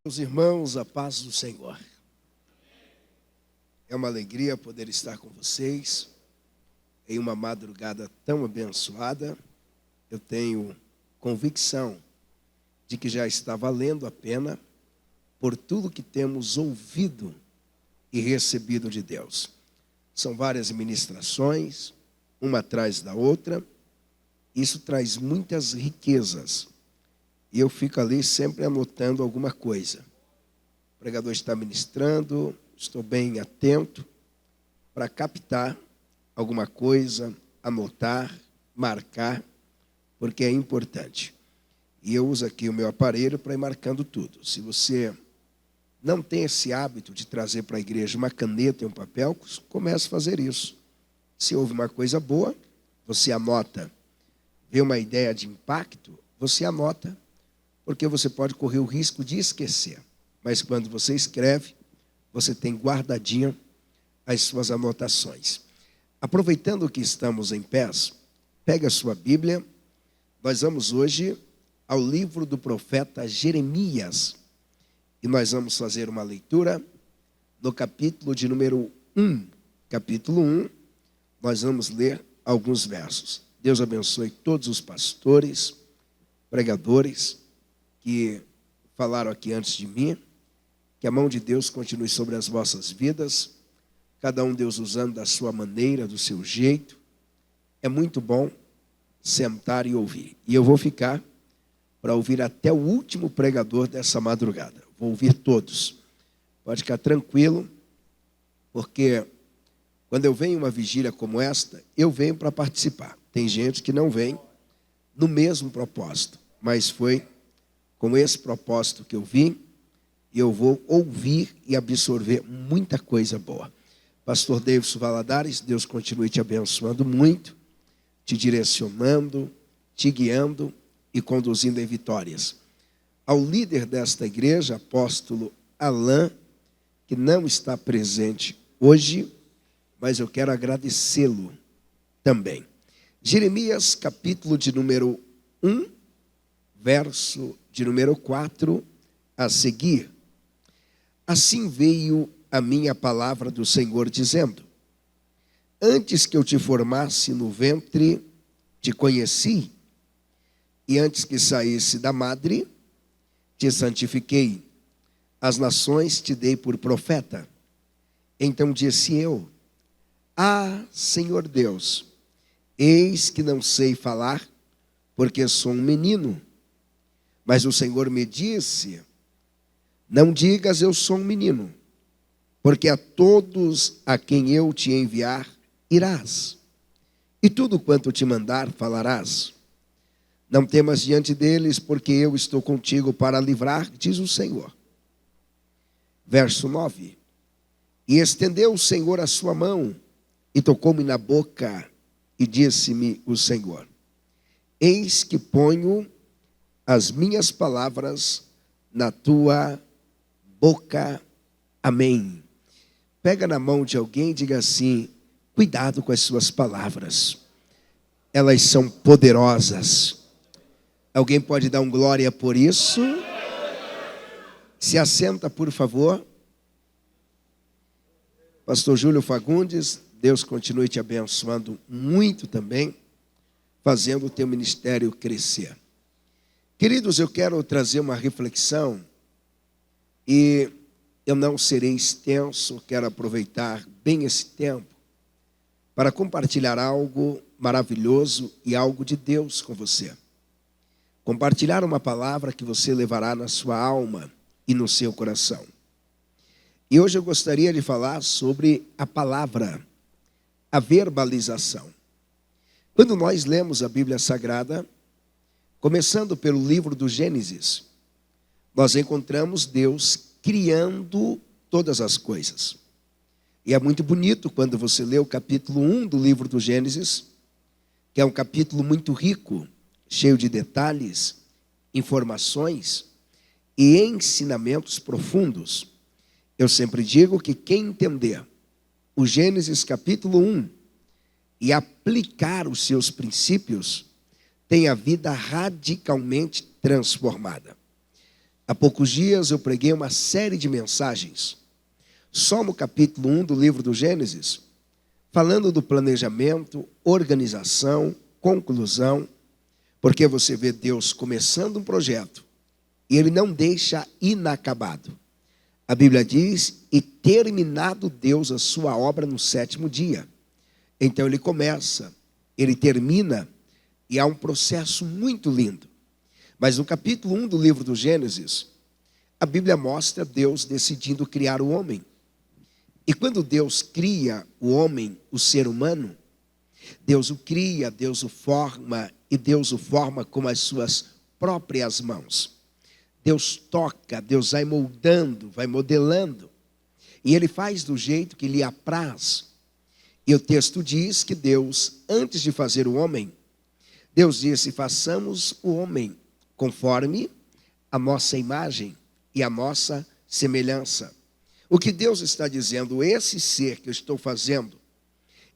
Meus irmãos, a paz do Senhor. É uma alegria poder estar com vocês em uma madrugada tão abençoada. Eu tenho convicção de que já está valendo a pena por tudo que temos ouvido e recebido de Deus. São várias ministrações, uma atrás da outra. Isso traz muitas riquezas. E eu fico ali sempre anotando alguma coisa. O pregador está ministrando, estou bem atento para captar alguma coisa, anotar, marcar, porque é importante. E eu uso aqui o meu aparelho para ir marcando tudo. Se você não tem esse hábito de trazer para a igreja uma caneta e um papel, comece a fazer isso. Se houve uma coisa boa, você anota. Vê uma ideia de impacto, você anota. Porque você pode correr o risco de esquecer. Mas quando você escreve, você tem guardadinho as suas anotações. Aproveitando que estamos em pés, pega a sua Bíblia. Nós vamos hoje ao livro do profeta Jeremias. E nós vamos fazer uma leitura no capítulo de número 1. Capítulo 1, nós vamos ler alguns versos. Deus abençoe todos os pastores, pregadores, que falaram aqui antes de mim, que a mão de Deus continue sobre as vossas vidas, cada um Deus usando da sua maneira, do seu jeito. É muito bom sentar e ouvir. E eu vou ficar para ouvir até o último pregador dessa madrugada. Vou ouvir todos. Pode ficar tranquilo, porque quando eu venho em uma vigília como esta, eu venho para participar. Tem gente que não vem no mesmo propósito, mas foi com esse propósito que eu vim, e eu vou ouvir e absorver muita coisa boa. Pastor Davidson Valadares, Deus continue te abençoando muito, te direcionando, te guiando e conduzindo em vitórias. Ao líder desta igreja, apóstolo Alain, que não está presente hoje, mas eu quero agradecê-lo também. Jeremias, capítulo de número 1, verso de número 4 a seguir. Assim veio a minha palavra do Senhor dizendo: antes que eu te formasse no ventre, te conheci, e antes que saísse da madre, te santifiquei. As nações te dei por profeta. Então disse eu: ah, Senhor Deus, eis que não sei falar, porque sou um menino. Mas o Senhor me disse: não digas eu sou um menino, porque a todos a quem eu te enviar irás, e tudo quanto te mandar falarás. Não temas diante deles, porque eu estou contigo para livrar, diz o Senhor. Verso 9. E estendeu o Senhor a sua mão, e tocou-me na boca, e disse-me o Senhor: eis que ponho as minhas palavras na tua boca. Amém. Pega na mão de alguém e diga assim: cuidado com as suas palavras. Elas são poderosas. Alguém pode dar um glória por isso? Se assenta, por favor. Pastor Júlio Fagundes, Deus continue te abençoando muito também, fazendo o teu ministério crescer. Queridos, eu quero trazer uma reflexão e eu não serei extenso, quero aproveitar bem esse tempo para compartilhar algo maravilhoso e algo de Deus com você. Compartilhar uma palavra que você levará na sua alma e no seu coração. E hoje eu gostaria de falar sobre a palavra, a verbalização. Quando nós lemos a Bíblia Sagrada, começando pelo livro do Gênesis, nós encontramos Deus criando todas as coisas. E é muito bonito quando você lê o capítulo 1 do livro do Gênesis, que é um capítulo muito rico, cheio de detalhes, informações e ensinamentos profundos. Eu sempre digo que quem entender o Gênesis capítulo 1 e aplicar os seus princípios, tem a vida radicalmente transformada. Há poucos dias eu preguei uma série de mensagens, só no capítulo 1 do livro do Gênesis, falando do planejamento, organização, conclusão, porque você vê Deus começando um projeto e Ele não deixa inacabado. A Bíblia diz, e terminado Deus a sua obra no 7º dia. Então Ele começa, Ele termina, e há um processo muito lindo. Mas no capítulo 1 do livro do Gênesis, a Bíblia mostra Deus decidindo criar o homem. E quando Deus cria o homem, o ser humano, Deus o cria, Deus o forma, e Deus o forma com as suas próprias mãos. Deus toca, Deus vai moldando, vai modelando. E Ele faz do jeito que lhe apraz. E o texto diz que Deus, antes de fazer o homem, Deus disse, façamos o homem conforme a nossa imagem e a nossa semelhança. O que Deus está dizendo, esse ser que eu estou fazendo,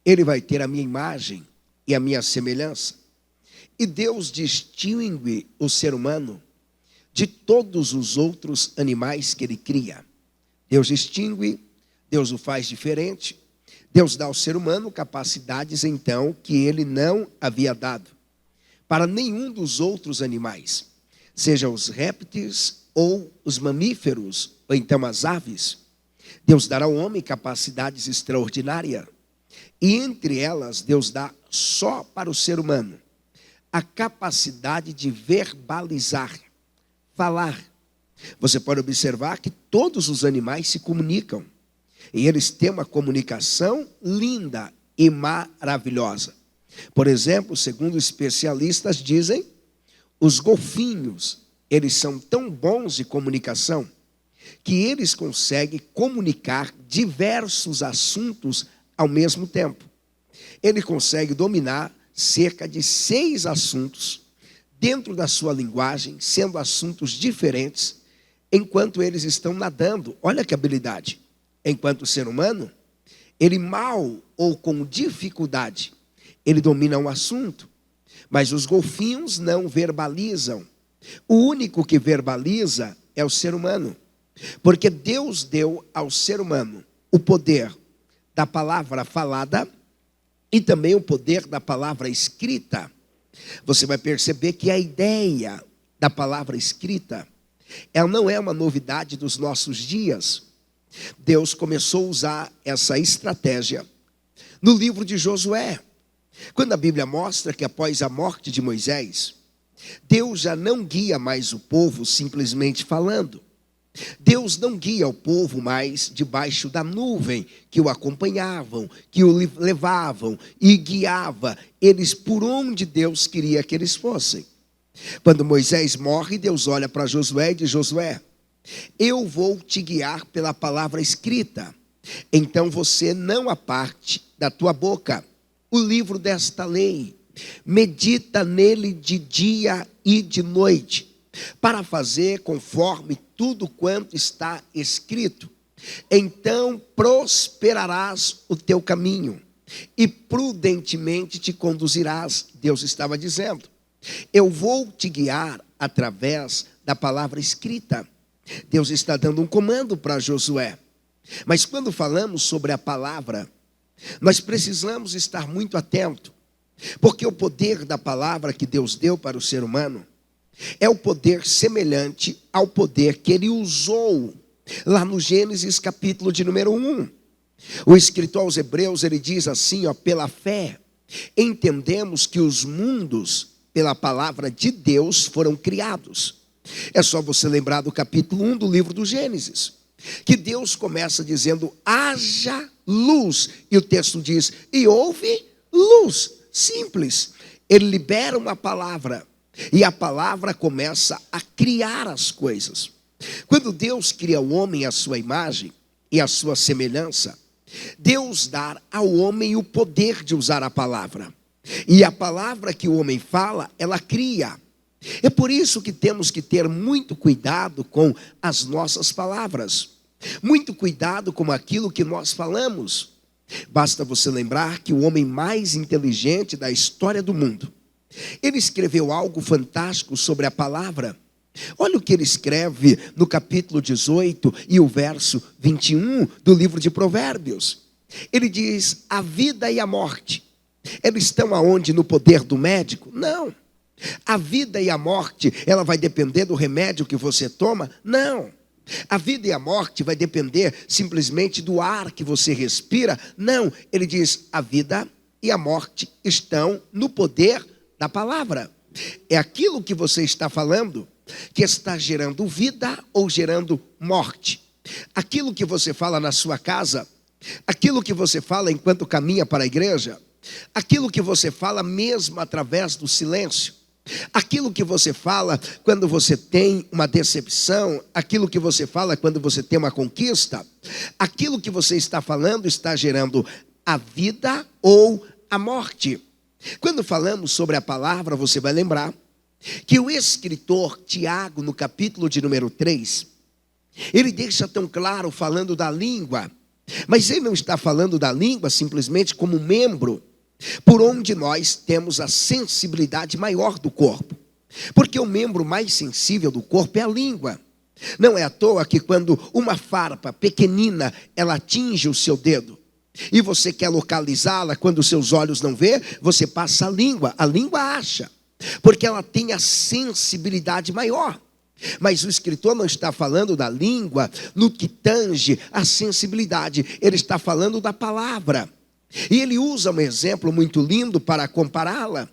ele vai ter a minha imagem e a minha semelhança. E Deus distingue o ser humano de todos os outros animais que Ele cria. Deus distingue, Deus o faz diferente. Deus dá ao ser humano capacidades, então, que Ele não havia dado para nenhum dos outros animais, seja os répteis ou os mamíferos, ou então as aves. Deus dará ao homem capacidades extraordinárias. E entre elas, Deus dá só para o ser humano a capacidade de verbalizar, falar. Você pode observar que todos os animais se comunicam. E eles têm uma comunicação linda e maravilhosa. Por exemplo, segundo especialistas dizem, os golfinhos, eles são tão bons de comunicação que eles conseguem comunicar diversos assuntos ao mesmo tempo. Ele consegue dominar cerca de 6 assuntos dentro da sua linguagem, sendo assuntos diferentes, enquanto eles estão nadando. Olha que habilidade. Enquanto o ser humano, ele mal ou com dificuldade, ele domina um assunto. Mas os golfinhos não verbalizam. O único que verbaliza é o ser humano. Porque Deus deu ao ser humano o poder da palavra falada e também o poder da palavra escrita. Você vai perceber que a ideia da palavra escrita, ela não é uma novidade dos nossos dias. Deus começou a usar essa estratégia no livro de Josué. Quando a Bíblia mostra que após a morte de Moisés, Deus já não guia mais o povo simplesmente falando. Deus não guia o povo mais debaixo da nuvem que o acompanhavam, que o levavam e guiava eles por onde Deus queria que eles fossem. Quando Moisés morre, Deus olha para Josué e diz, Josué, eu vou te guiar pela palavra escrita. Então você não aparte da tua boca o livro desta lei. Medita nele de dia e de noite, para fazer conforme tudo quanto está escrito. Então prosperarás o teu caminho e prudentemente te conduzirás. Deus estava dizendo, eu vou te guiar através da palavra escrita. Deus está dando um comando para Josué. Mas quando falamos sobre a palavra, nós precisamos estar muito atentos, porque o poder da palavra que Deus deu para o ser humano é o poder semelhante ao poder que Ele usou lá no Gênesis capítulo de número 1. O escritor aos Hebreus, ele diz assim, pela fé, entendemos que os mundos, pela palavra de Deus, foram criados. É só você lembrar do capítulo 1 do livro do Gênesis, que Deus começa dizendo, haja luz. E o texto diz, e houve luz. Simples. Ele libera uma palavra, e a palavra começa a criar as coisas. Quando Deus cria o homem à sua imagem e à sua semelhança, Deus dá ao homem o poder de usar a palavra. E a palavra que o homem fala, ela cria. É por isso que temos que ter muito cuidado com as nossas palavras. Muito cuidado com aquilo que nós falamos. Basta você lembrar que o homem mais inteligente da história do mundo, ele escreveu algo fantástico sobre a palavra. Olha o que ele escreve no capítulo 18 e o verso 21 do livro de Provérbios. Ele diz: a vida e a morte, eles estão aonde? No poder do médico? Não. A vida e a morte, ela vai depender do remédio que você toma? Não. A vida e a morte vai depender simplesmente do ar que você respira? Não. Ele diz: a vida e a morte estão no poder da palavra. É aquilo que você está falando que está gerando vida ou gerando morte. Aquilo que você fala na sua casa, aquilo que você fala enquanto caminha para a igreja, aquilo que você fala mesmo através do silêncio, aquilo que você fala quando você tem uma decepção, aquilo que você fala quando você tem uma conquista, aquilo que você está falando está gerando a vida ou a morte. Quando falamos sobre a palavra, você vai lembrar que o escritor Tiago, no capítulo de número 3, ele deixa tão claro falando da língua, mas ele não está falando da língua simplesmente como membro por onde nós temos a sensibilidade maior do corpo, porque o membro mais sensível do corpo é a língua. Não é à toa que quando uma farpa pequenina ela atinge o seu dedo e você quer localizá-la, quando os seus olhos não vê, você passa a língua acha, porque ela tem a sensibilidade maior. Mas o escritor não está falando da língua no que tange a sensibilidade, ele está falando da palavra. E ele usa um exemplo muito lindo para compará-la.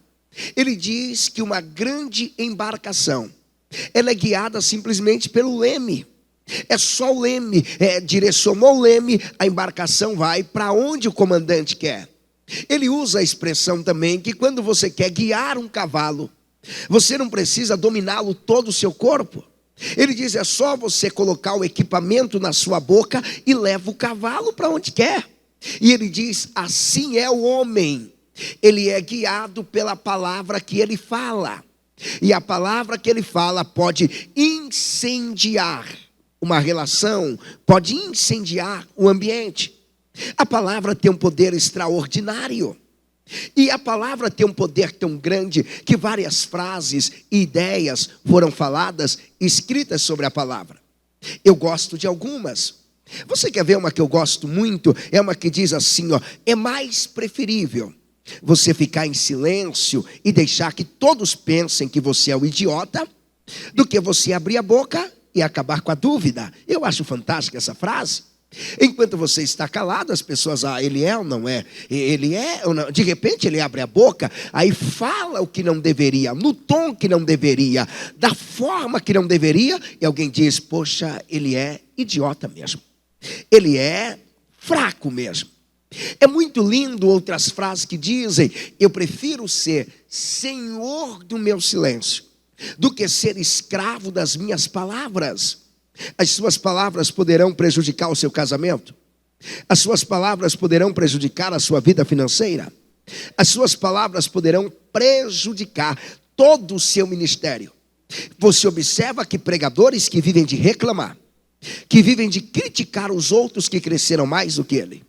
Ele diz que uma grande embarcação, ela é guiada simplesmente pelo leme. É só o leme, direcionou o leme, a embarcação vai para onde o comandante quer. Ele usa a expressão também que quando você quer guiar um cavalo, você não precisa dominá-lo todo o seu corpo. Ele diz: é só você colocar o equipamento na sua boca e leva o cavalo para onde quer. E ele diz: assim é o homem, ele é guiado pela palavra que ele fala. E a palavra que ele fala pode incendiar uma relação, pode incendiar o ambiente. A palavra tem um poder extraordinário. E a palavra tem um poder tão grande que várias frases e ideias foram faladas, escritas sobre a palavra. Eu gosto de algumas. Você quer ver uma que eu gosto muito? É uma que diz assim, é mais preferível você ficar em silêncio e deixar que todos pensem que você é o idiota, do que você abrir a boca e acabar com a dúvida. Eu acho fantástica essa frase. Enquanto você está calado, as pessoas, ele é ou não é? Ele é ou não? De repente ele abre a boca, aí fala o que não deveria, no tom que não deveria, da forma que não deveria, e alguém diz: poxa, ele é idiota mesmo, ele é fraco mesmo. É muito lindo outras frases que dizem: eu prefiro ser senhor do meu silêncio do que ser escravo das minhas palavras. As suas palavras poderão prejudicar o seu casamento. As suas palavras poderão prejudicar a sua vida financeira. As suas palavras poderão prejudicar todo o seu ministério. Você observa que pregadores que vivem de reclamar, que vivem de criticar os outros que cresceram mais do que ele,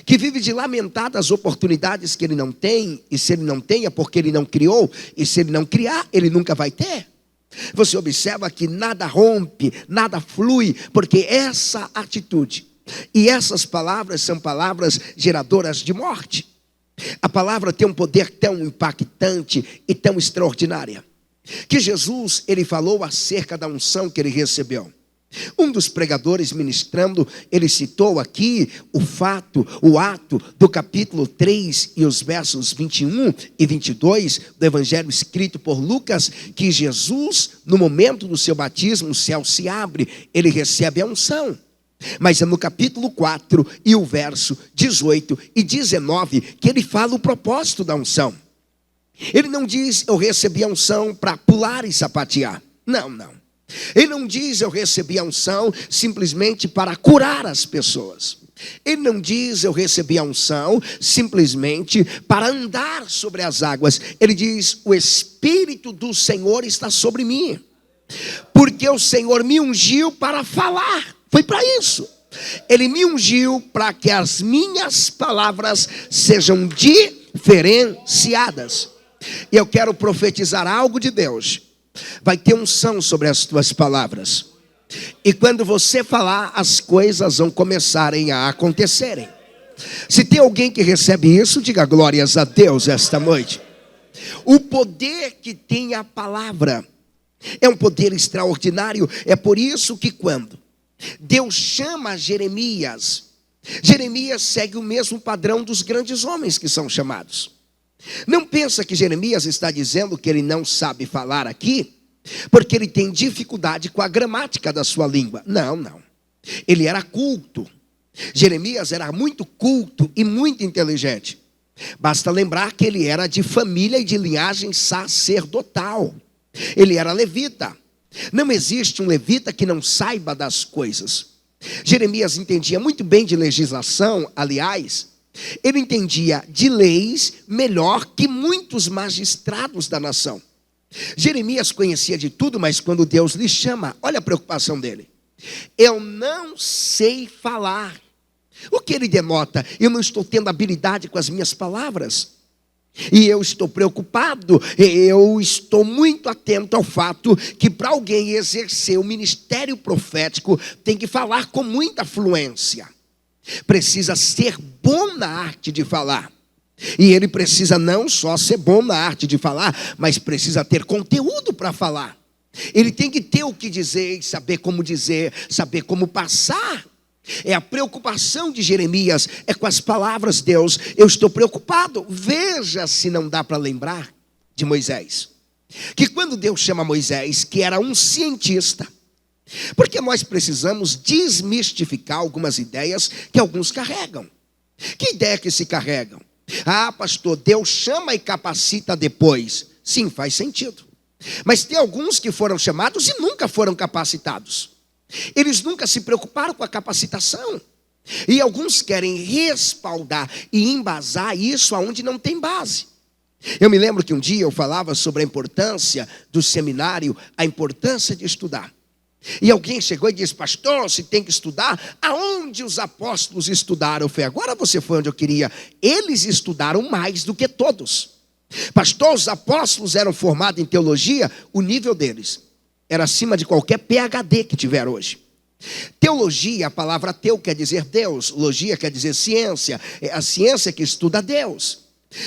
que vive de lamentar das oportunidades que ele não tem, e se ele não tem é porque ele não criou, e se ele não criar, ele nunca vai ter. Você observa que nada rompe, nada flui, porque essa atitude e essas palavras são palavras geradoras de morte. A palavra tem um poder tão impactante e tão extraordinária, que Jesus, ele falou acerca da unção que ele recebeu. Um dos pregadores ministrando, ele citou aqui o ato do capítulo 3 e os versos 21 e 22 do evangelho escrito por Lucas, que Jesus, no momento do seu batismo, o céu se abre, ele recebe a unção. Mas é no capítulo 4 e o verso 18 e 19 que ele fala o propósito da unção. Ele não diz: eu recebi a unção para pular e sapatear. Não. Ele não diz: eu recebi a unção simplesmente para curar as pessoas. Ele não diz: eu recebi a unção simplesmente para andar sobre as águas. Ele diz: o Espírito do Senhor está sobre mim, porque o Senhor me ungiu para falar. Foi para isso. Ele me ungiu para que as minhas palavras sejam diferenciadas. E eu quero profetizar algo de Deus. vai ter unção sobre as tuas palavras. E quando você falar, as coisas vão começarem a acontecerem. Se tem alguém que recebe isso, diga glórias a Deus esta noite. O poder que tem a palavra é um poder extraordinário. É por isso que quando Deus chama Jeremias, Jeremias segue o mesmo padrão dos grandes homens que são chamados. Não pensa que Jeremias está dizendo que ele não sabe falar aqui, porque ele tem dificuldade com a gramática da sua língua. Não. Ele era culto. Jeremias era muito culto e muito inteligente. Basta lembrar que ele era de família e de linhagem sacerdotal. Ele era levita. Não existe um levita que não saiba das coisas. Jeremias entendia muito bem de legislação, aliás, ele entendia de leis melhor que muitos magistrados da nação. Jeremias conhecia de tudo, mas quando Deus lhe chama, olha a preocupação dele. Eu não sei falar. O que ele denota? Eu não estou tendo habilidade com as minhas palavras. E eu estou preocupado, eu estou muito atento ao fato que para alguém exercer o ministério profético, tem que falar com muita fluência. Precisa ser bom na arte de falar. E ele precisa não só ser bom na arte de falar, mas precisa ter conteúdo para falar. Ele tem que ter o que dizer, saber como passar. É a preocupação de Jeremias, é com as palavras. Deus, eu estou preocupado. Veja se não dá para lembrar de Moisés. Que quando Deus chama Moisés, que era um cientista, porque nós precisamos desmistificar algumas ideias que alguns carregam. Que ideia que se carregam? Ah, pastor, Deus chama e capacita depois. Sim, faz sentido. Mas tem alguns que foram chamados e nunca foram capacitados. Eles nunca se preocuparam com a capacitação. E alguns querem respaldar e embasar isso aonde não tem base. Eu me lembro que um dia eu falava sobre a importância do seminário, a importância de estudar. E alguém chegou e disse, pastor, se tem que estudar, aonde os apóstolos estudaram? Eu falei, agora você foi onde eu queria. Eles estudaram mais do que todos. Pastor, os apóstolos eram formados em teologia, o nível deles era acima de qualquer PhD que tiver hoje. Teologia, a palavra teu quer dizer Deus, logia quer dizer ciência, é a ciência que estuda Deus.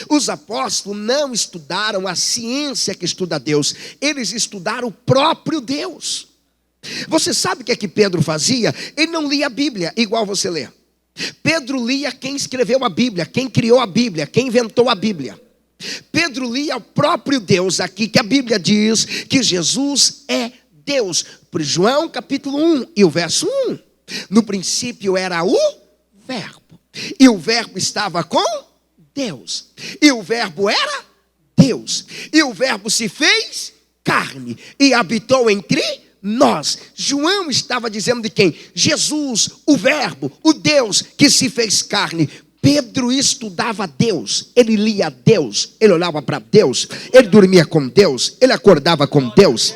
Os apóstolos não estudaram a ciência que estuda Deus, eles estudaram o próprio Deus. Você sabe o que é que Pedro fazia? Ele não lia a Bíblia igual você lê. Pedro lia quem escreveu a Bíblia, quem criou a Bíblia, quem inventou a Bíblia. Pedro lia o próprio Deus aqui, que a Bíblia diz que Jesus é Deus. Por João capítulo 1 e o verso 1. No princípio era o verbo. E o verbo estava com Deus. E o verbo era Deus. E o verbo se fez carne e habitou entre nós. João estava dizendo de quem? Jesus, o verbo, o Deus que se fez carne. Pedro estudava Deus, ele lia Deus, ele olhava para Deus, ele dormia com Deus, ele acordava com Deus.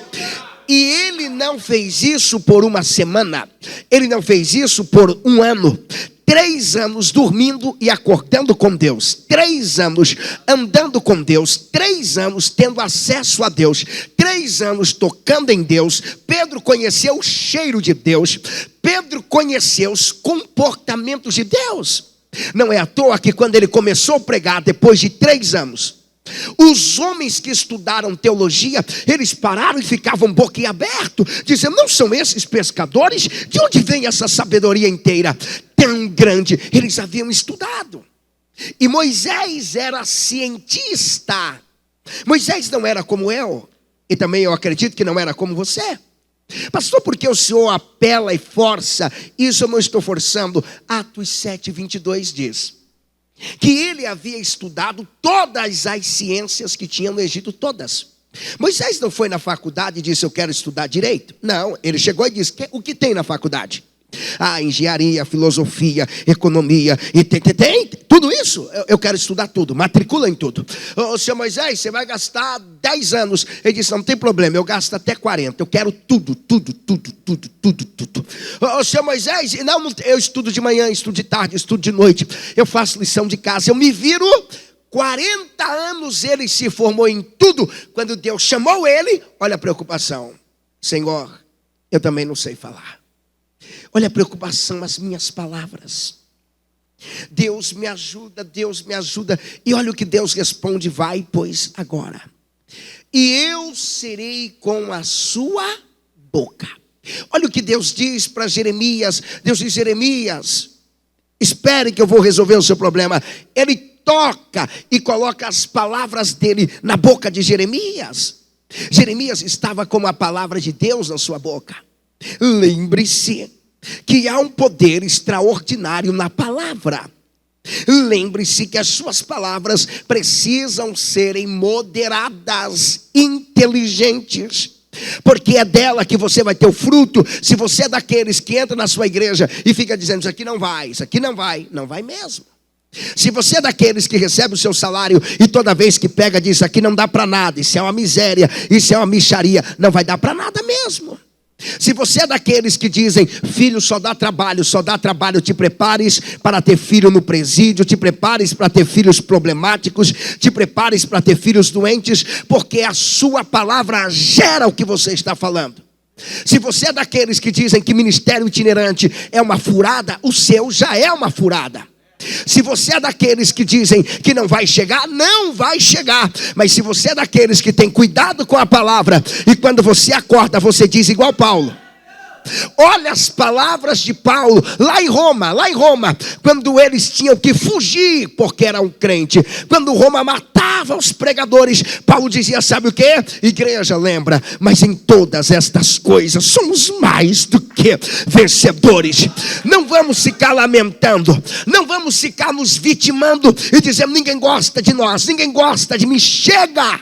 E ele não fez isso por uma semana, ele não fez isso por um ano. 3 anos dormindo e acordando com Deus, 3 anos andando com Deus, 3 anos tendo acesso a Deus, 3 anos tocando em Deus. Pedro conheceu o cheiro de Deus, Pedro conheceu os comportamentos de Deus. Não é à toa que quando ele começou a pregar, depois de 3 anos, os homens que estudaram teologia, eles pararam e ficavam boquiabertos, dizendo, não são esses pescadores? De onde vem essa sabedoria inteira tão grande? Eles haviam estudado. E Moisés era cientista. Moisés não era como eu, e também eu acredito que não era como você. Pastor, porque o senhor apela e força? Isso eu não estou forçando. Atos 7:22 diz que ele havia estudado todas as ciências que tinha no Egito, todas. Moisés não foi na faculdade e disse, eu quero estudar direito. Não, ele chegou e disse, o que tem na faculdade? Ah, engenharia, filosofia, economia, e tem tudo isso, eu quero estudar tudo, matricula em tudo. Ô, senhor Moisés, você vai gastar 10 anos. Ele disse, não tem problema, eu gasto até 40, eu quero tudo. Ô, senhor Moisés, não, eu estudo de manhã, estudo de tarde, estudo de noite, eu faço lição de casa, eu me viro 40 anos ele se formou em tudo. Quando Deus chamou ele, olha a preocupação. Senhor, eu também não sei falar. Olha a preocupação, as minhas palavras. Deus me ajuda, Deus me ajuda. E olha o que Deus responde: vai, pois, agora. E eu serei com a sua boca. Olha o que Deus diz para Jeremias. Deus diz: Jeremias, espere que eu vou resolver o seu problema. Ele toca e coloca as palavras dele na boca de Jeremias. Jeremias estava com a palavra de Deus na sua boca. Lembre-se que há um poder extraordinário na palavra. Lembre-se que as suas palavras precisam serem moderadas, inteligentes, porque é dela que você vai ter o fruto. Se você é daqueles que entra na sua igreja e fica dizendo: isso aqui não vai, isso aqui não vai, não vai mesmo. Se você é daqueles que recebe o seu salário e toda vez que pega diz: isso aqui não dá para nada, isso é uma miséria, isso é uma mixaria, não vai dar para nada mesmo. Se você é daqueles que dizem: filho só dá trabalho, te prepares para ter filho no presídio, te prepares para ter filhos problemáticos, te prepares para ter filhos doentes, porque a sua palavra gera o que você está falando. Se você é daqueles que dizem que ministério itinerante é uma furada, o seu já é uma furada. Se você é daqueles que dizem que não vai chegar, não vai chegar. Mas se você é daqueles que tem cuidado com a palavra, e quando você acorda, você diz igual Paulo. Olha as palavras de Paulo lá em Roma, quando eles tinham que fugir porque era um crente, quando Roma matava os pregadores, Paulo dizia: sabe o que? Igreja, lembra, mas em todas estas coisas somos mais do que vencedores. Não vamos ficar lamentando, não vamos ficar nos vitimando e dizendo: ninguém gosta de nós, ninguém gosta de mim. Chega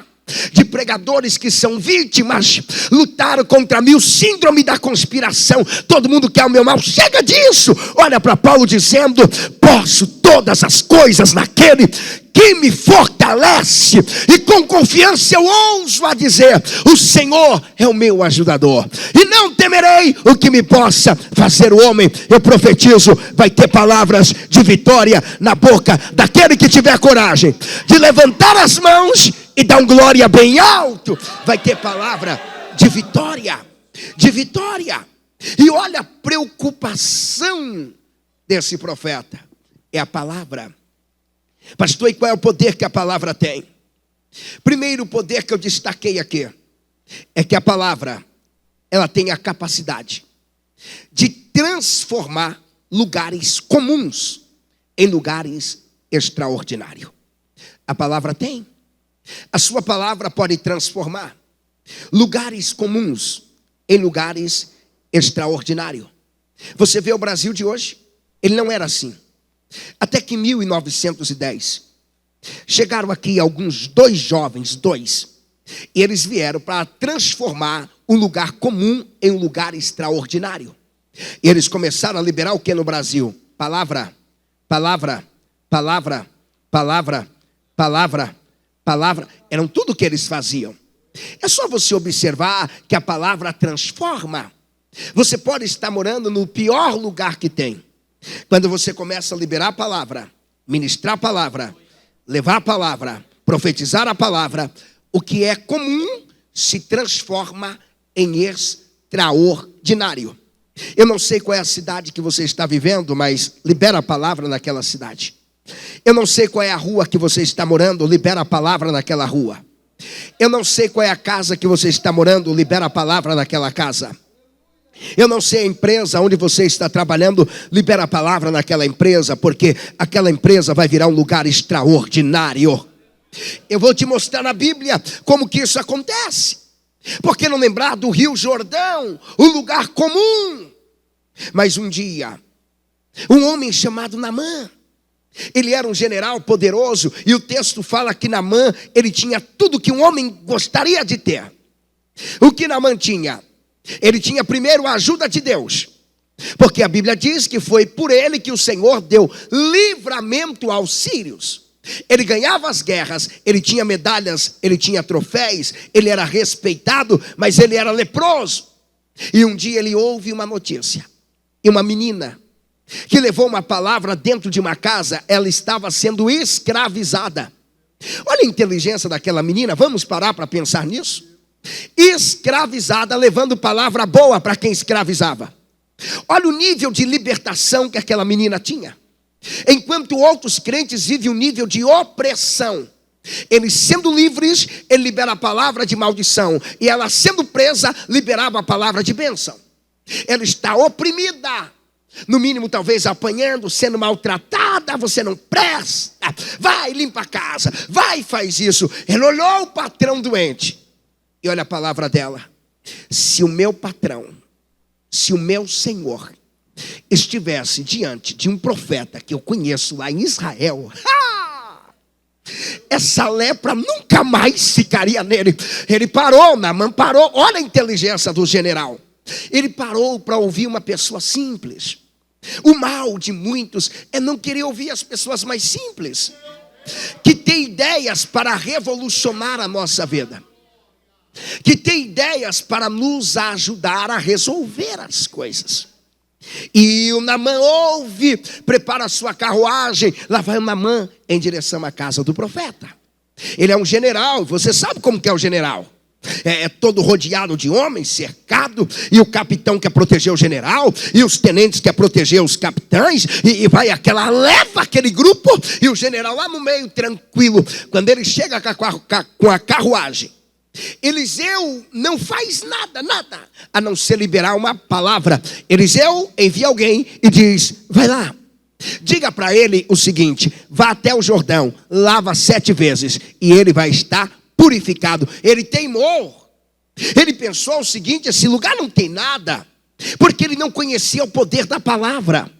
de pregadores que são vítimas, lutaram contra mim, o síndrome da conspiração, todo mundo quer o meu mal. Chega disso. Olha para Paulo dizendo: posso todas as coisas naquele que me fortalece. E com confiança eu ouso a dizer: o Senhor é o meu ajudador, e não temerei o que me possa fazer o homem. Eu profetizo: vai ter palavras de vitória na boca daquele que tiver coragem de levantar as mãos e dar um glória bem alto. Vai ter palavra de vitória, de vitória. E olha a preocupação desse profeta: é a palavra. Pastor, e qual é o poder que a palavra tem? Primeiro poder que eu destaquei aqui é que a palavra, ela tem a capacidade de transformar lugares comuns em lugares extraordinários. A palavra tem. A sua palavra pode transformar lugares comuns em lugares extraordinários. Você vê o Brasil de hoje, ele não era assim. Até que em 1910, chegaram aqui dois jovens, e eles vieram para transformar um lugar comum em um lugar extraordinário. E eles começaram a liberar o que no Brasil? Palavra, palavra, palavra, palavra, palavra, palavra. Eram tudo o que eles faziam. É só você observar que a palavra transforma. Você pode estar morando no pior lugar que tem. Quando você começa a liberar a palavra, ministrar a palavra, levar a palavra, profetizar a palavra, o que é comum se transforma em extraordinário. Eu não sei qual é a cidade que você está vivendo, mas libera a palavra naquela cidade. Eu não sei qual é a rua que você está morando, libera a palavra naquela rua. Eu não sei qual é a casa que você está morando, libera a palavra naquela casa. Eu não sei a empresa onde você está trabalhando, libera a palavra naquela empresa, porque aquela empresa vai virar um lugar extraordinário. Eu vou te mostrar na Bíblia como que isso acontece. Por que não lembrar do Rio Jordão, um lugar comum? Mas um dia, um homem chamado Naamã, ele era um general poderoso, e o texto fala que Naamã, ele tinha tudo que um homem gostaria de ter. O que Naamã tinha? Ele tinha primeiro a ajuda de Deus, porque a Bíblia diz que foi por ele que o Senhor deu livramento aos sírios. Ele ganhava as guerras, ele tinha medalhas, ele tinha troféus, ele era respeitado, mas ele era leproso. E um dia ele ouve uma notícia, e uma menina que levou uma palavra dentro de uma casa, ela estava sendo escravizada. Olha a inteligência daquela menina, vamos parar para pensar nisso? Escravizada, levando palavra boa para quem escravizava. Olha o nível de libertação que aquela menina tinha. Enquanto outros crentes vivem um nível de opressão. Eles sendo livres, ele libera a palavra de maldição. E ela sendo presa, liberava a palavra de bênção. Ela está oprimida. No mínimo talvez apanhando, sendo maltratada, você não presta. Vai, limpa a casa. Vai, faz isso. Ela olhou o patrão doente. E olha a palavra dela. Se o meu patrão, se o meu Senhor estivesse diante de um profeta que eu conheço lá em Israel, essa lepra nunca mais ficaria nele. Ele parou, Naamã parou. Olha a inteligência do general. Ele parou para ouvir uma pessoa simples. O mal de muitos é não querer ouvir as pessoas mais simples, que tem ideias para revolucionar a nossa vida, que tem ideias para nos ajudar a resolver as coisas. E o Naamã ouve, prepara a sua carruagem. Lá vai o Naamã em direção à casa do profeta. Ele é um general, você sabe como que é o general. É todo rodeado de homens, cercado. E o capitão quer proteger o general, e os tenentes quer proteger os capitães. E vai aquela, leva aquele grupo. E o general lá no meio, tranquilo. Quando ele chega com a carruagem, Eliseu não faz nada, a não ser liberar uma palavra. Eliseu envia alguém e diz, vai lá, diga para ele o seguinte, vá até o Jordão, lava 7 vezes, e ele vai estar purificado. Ele teimou, ele pensou o seguinte, esse lugar não tem nada, porque ele não conhecia o poder da palavra.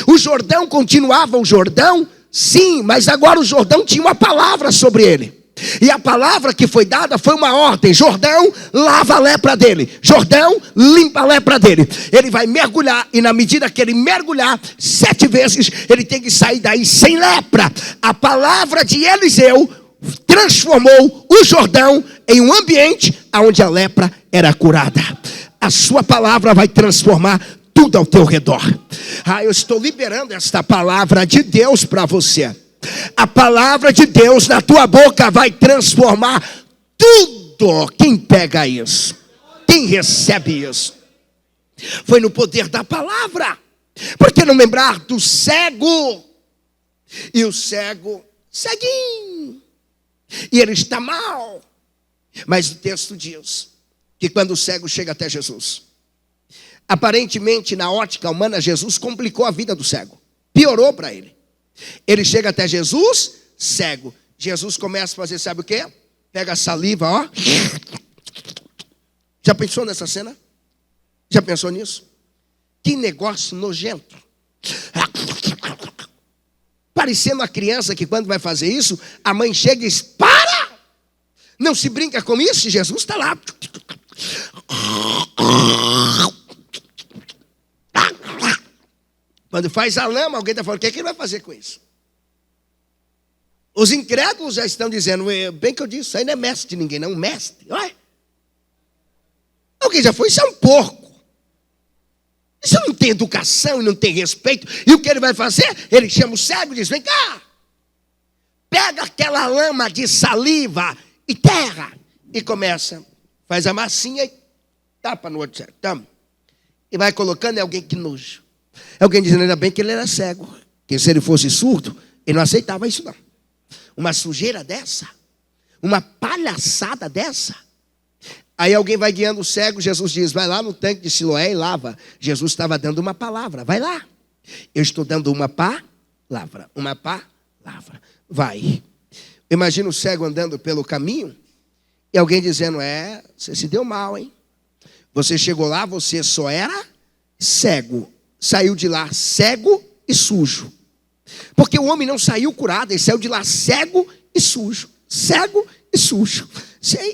O Jordão continuava o Jordão, sim, mas agora o Jordão tinha uma palavra sobre ele. E a palavra que foi dada foi uma ordem: Jordão, lava a lepra dele. Jordão, limpa a lepra dele. Ele vai mergulhar, e na medida que ele mergulhar 7 vezes, ele tem que sair daí sem lepra. A palavra de Eliseu transformou o Jordão em um ambiente onde a lepra era curada. A sua palavra vai transformar tudo ao teu redor. Eu estou liberando esta palavra de Deus para você. A palavra de Deus na tua boca vai transformar tudo. Quem pega isso? Quem recebe isso? Foi no poder da palavra. Por que não lembrar do cego? E o cego, ceguinho, e ele está mal. Mas o texto diz que quando o cego chega até Jesus, aparentemente na ótica humana, Jesus complicou a vida do cego, piorou para ele. Ele chega até Jesus, cego. Jesus começa a fazer, sabe o quê? Pega a saliva, ó. Já pensou nessa cena? Já pensou nisso? Que negócio nojento. Parecendo a criança que quando vai fazer isso, a mãe chega e diz, para! Não se brinca com isso, Jesus está lá. Quando faz a lama, alguém está falando, o que é que ele vai fazer com isso? Os incrédulos já estão dizendo, bem que eu disse, isso aí não é mestre de ninguém, não, mestre. Olha. Alguém já foi, isso é um porco. Isso não tem educação e não tem respeito. E o que ele vai fazer? Ele chama o cego e diz, vem cá. Pega aquela lama de saliva e terra. E começa, faz a massinha e tapa no outro cego. Toma. E vai colocando, é alguém que nojo. Alguém dizendo, ainda bem que ele era cego, que se ele fosse surdo, ele não aceitava isso não. Uma sujeira dessa, uma palhaçada dessa. Aí alguém vai guiando o cego, Jesus diz, vai lá no tanque de Siloé e lava. Jesus estava dando uma palavra, vai lá. Eu estou dando uma palavra, vai. Imagina o cego andando pelo caminho, e alguém dizendo, você se deu mal, hein? Você chegou lá, você só era cego. Saiu de lá cego e sujo. Porque o homem não saiu curado, ele saiu de lá cego e sujo. Cego e sujo.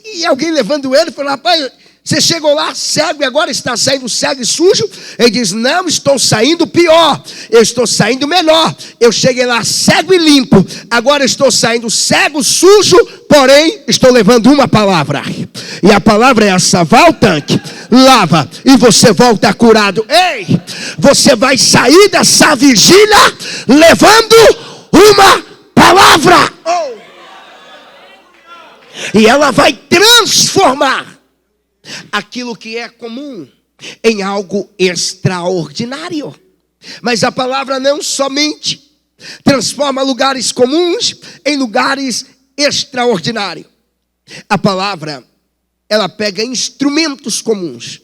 E alguém levando ele, falou, rapaz, você chegou lá cego e agora está saindo cego e sujo? Ele diz, não, estou saindo pior, eu estou saindo melhor. Eu cheguei lá cego e limpo, agora estou saindo cego, sujo, porém estou levando uma palavra. E a palavra é essa, vá ao tanque, lava e você volta curado. Ei, você vai sair dessa vigília levando uma palavra. E ela vai transformar aquilo que é comum em algo extraordinário. Mas a palavra não somente transforma lugares comuns em lugares extraordinários. A palavra, ela pega instrumentos comuns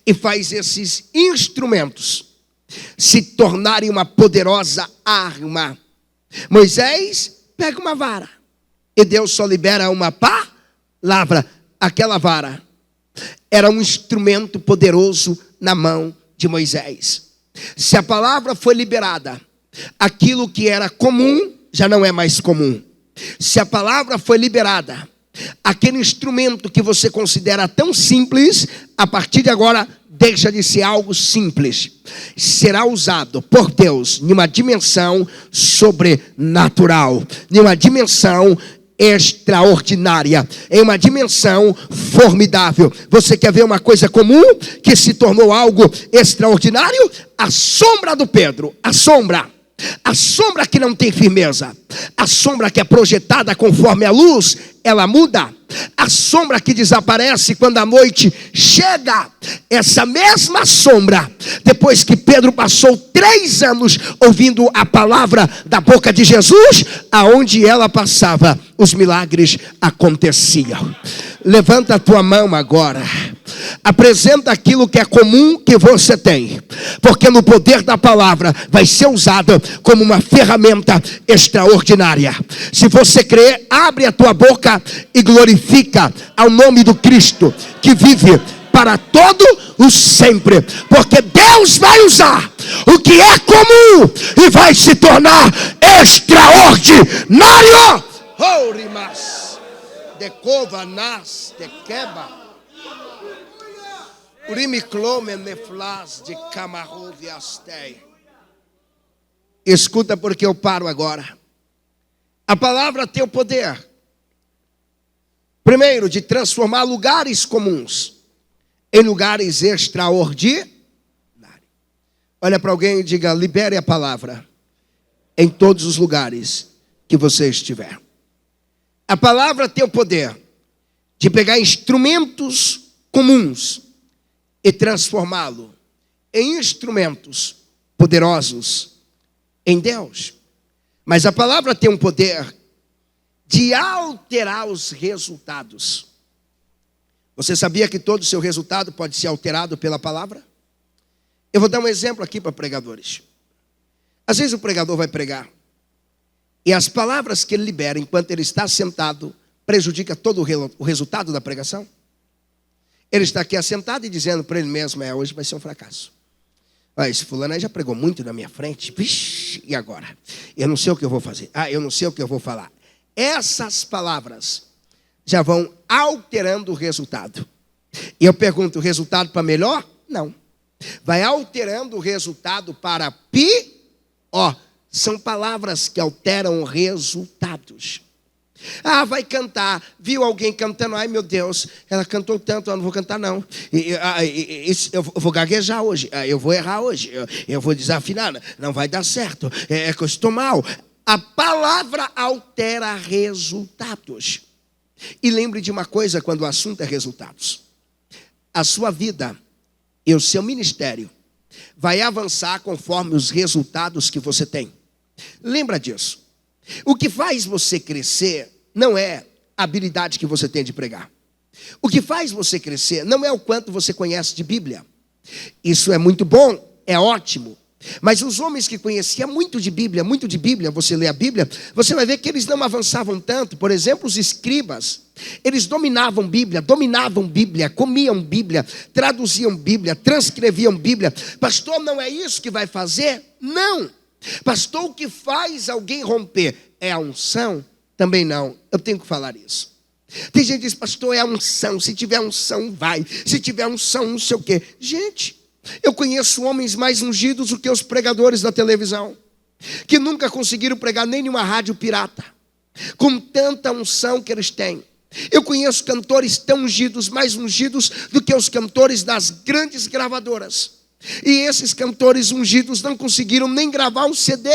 e faz esses instrumentos se tornarem uma poderosa arma. Moisés pega uma vara e Deus só libera uma palavra. Aquela vara era um instrumento poderoso na mão de Moisés. Se a palavra foi liberada, aquilo que era comum já não é mais comum. Se a palavra foi liberada, aquele instrumento que você considera tão simples, a partir de agora deixa de ser algo simples. Será usado por Deus em uma dimensão sobrenatural, em uma dimensão extraordinária, em uma dimensão formidável. Você quer ver uma coisa comum que se tornou algo extraordinário? A sombra do Pedro, a sombra que não tem firmeza, a sombra que é projetada conforme a luz, ela muda. A sombra que desaparece quando a noite chega, essa mesma sombra, depois que Pedro passou 3 anos ouvindo a palavra da boca de Jesus, aonde ela passava, os milagres aconteciam. Levanta a tua mão agora, apresenta aquilo que é comum que você tem, porque no poder da palavra vai ser usada como uma ferramenta extraordinária. Se você crer, abre a tua boca e glorifica ao nome do Cristo que vive para todo o sempre, porque Deus vai usar o que é comum e vai se tornar extraordinário. Horimas de cova nas de queba urimiclome neflas de camaroviastei. Escuta, porque eu paro agora. A palavra tem o poder, primeiro, de transformar lugares comuns em lugares extraordinários. Olha para alguém e diga: libere a palavra em todos os lugares que você estiver. A palavra tem o poder de pegar instrumentos comuns e transformá-lo em instrumentos poderosos em Deus. Mas a palavra tem um poder de alterar os resultados. Você sabia que todo o seu resultado pode ser alterado pela palavra? Eu vou dar um exemplo aqui para pregadores. Às vezes o pregador vai pregar e as palavras que ele libera enquanto ele está sentado prejudica todo o resultado da pregação. Ele está aqui assentado e dizendo para ele mesmo: hoje vai ser um fracasso. Esse fulano aí já pregou muito na minha frente. Vixe, e agora? Eu não sei o que eu vou fazer. Eu não sei o que eu vou falar. Essas palavras já vão alterando o resultado. E eu pergunto: o resultado para melhor? Não. Vai alterando o resultado para pior. São palavras que alteram resultados. Vai cantar. Viu alguém cantando? Ai, meu Deus, ela cantou tanto, eu não vou cantar não. Eu vou gaguejar hoje. Eu vou errar hoje. Eu vou desafinar. Não vai dar certo. É que eu estou mal. A palavra altera resultados. E lembre de uma coisa quando o assunto é resultados. A sua vida e o seu ministério vai avançar conforme os resultados que você tem. Lembra disso. O que faz você crescer não é a habilidade que você tem de pregar. O que faz você crescer não é o quanto você conhece de Bíblia. Isso é muito bom, é ótimo. Mas os homens que conheciam muito de Bíblia, você lê a Bíblia, você vai ver que eles não avançavam tanto. Por exemplo, os escribas, eles dominavam Bíblia, comiam Bíblia, traduziam Bíblia, transcreviam Bíblia. Pastor, não é isso que vai fazer? Não. Pastor, o que faz alguém romper é a unção? Também não. Eu tenho que falar isso. Tem gente que diz: pastor, é a unção. Se tiver unção, vai. Se tiver unção, não sei o quê. Gente, eu conheço homens mais ungidos do que os pregadores da televisão, que nunca conseguiram pregar nem em uma rádio pirata, com tanta unção que eles têm. Eu conheço cantores tão ungidos, mais ungidos do que os cantores das grandes gravadoras. E esses cantores ungidos não conseguiram nem gravar um CD.